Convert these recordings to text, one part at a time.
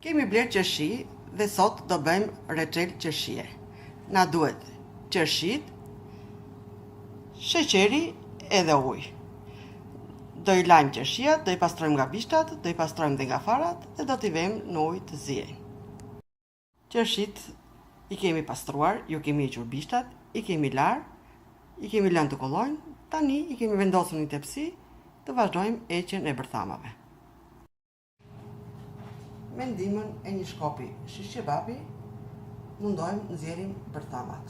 Kemi bler qershi dhe sot do bëjmë reçel qershie. Na duhet qershit, sheqeri edhe ujë. Do I lajmë qershiat, do I pastrojmë nga bishtat, do I pastrojmë dhe nga farat dhe do t'i vëmë në ujë të ziej. Qershit I kemi pastruar, ju kemi hequr bishtat, I kemi lar, I kemi lënë të kollojnë, tani I kemi vendosur në një tepsi të vazhdojmë heqjen e bërthamave. Me ndihmën e një shkopi shish qebabi, mundojmë nxjerrim bërthamat.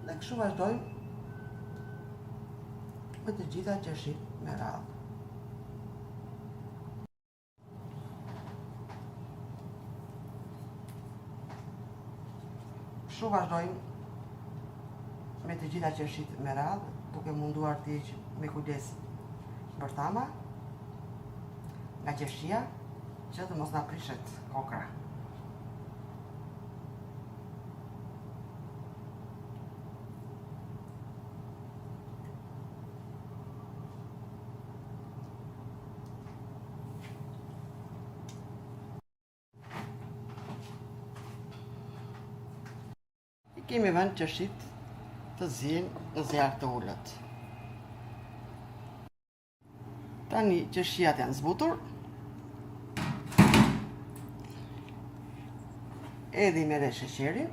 Dhe kështu vazhdojmë me të gjitha qershit me radhë. Kështu vazhdojmë me të gjitha qershit me radhë, duke munduar të heq me kujdes bërthama nga qershia që të mos na prishet kokra. Kemi vënë qershit të zihen në zjarr të ulët. Tani qershiat janë zbutur. Edhim edhe sheqerin.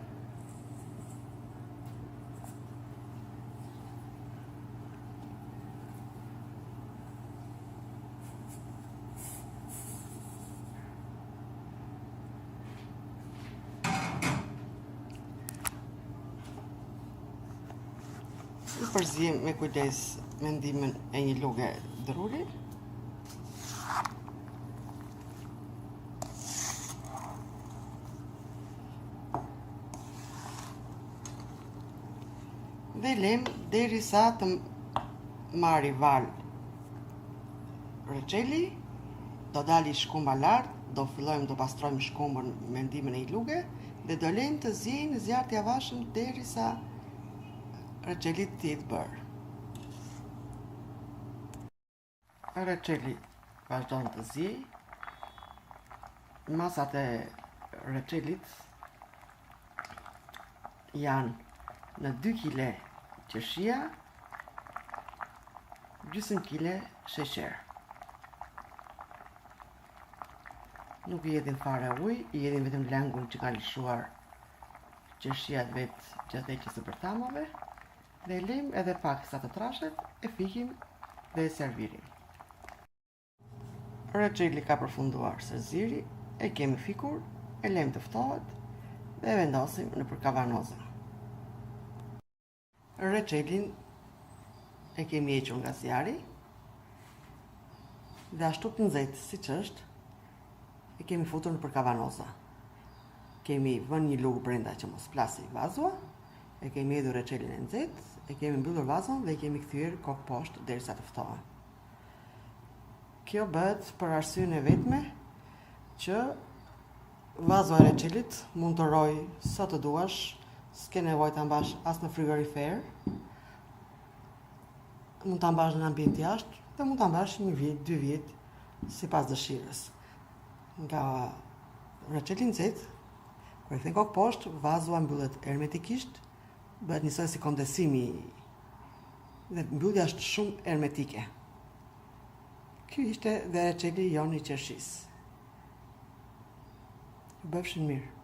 I përzijem me kujdes me ndihmën e një luge druri. Dhe lem derisa të marri val reçeli, do dali shkumba lart, do fillojmë të pastrojmë shkumbën me ndihmën e një luge dhe do lejmë të ziejë në zjarr të javashëm derisa reçeli të jetë bërë. Reçeli vazhdon të ziej. Masat e reçelit janë në 2 kg qershia, gjysmë kg sheqer. Nuk I hedhin fare ujë, I hedhin vetëm langun që ka lëshuar qershiat vetë gjatë heqjes së bërthamave. Dhe lejmë edhe pak sa të trashet, e fikim dhe e servirim. Reçeli ka përfunduar serziri, e kemi fikur, e lejmë të ftohet dhe e vendosim në përkavanoza. Reçelin e kemi hequr nga zjarri dhe ashtu të nxehtë siç është, e kemi futur në përkavanoza. Kemi vënë një lugë brenda që mos plasi vazua, e kemi hedhur reçelin e nxehtë, e kemi mbyllur vazon dhe i kemi kthyer kokë poshtë derisa të ftohen. Kjo bëhet për arsyeën e vetme që vazo e reçelit mund të rojë sa të duash, s'ke nevojë ta mbash as në frigorifer, mund ta mbash në ambient jashtë dhe mund ta mbash 1 vit, 2 vjet sipas dëshirës. Nga reçeli i nxehtë, kur e kthen kokë poshtë, vazua mbyllet hermetikisht, bëhet njësoj si kondensimi dhe mbyllja është shumë hermetike. Ky ishte dhe reçeli jon I qershisë. Bëfshin mirë.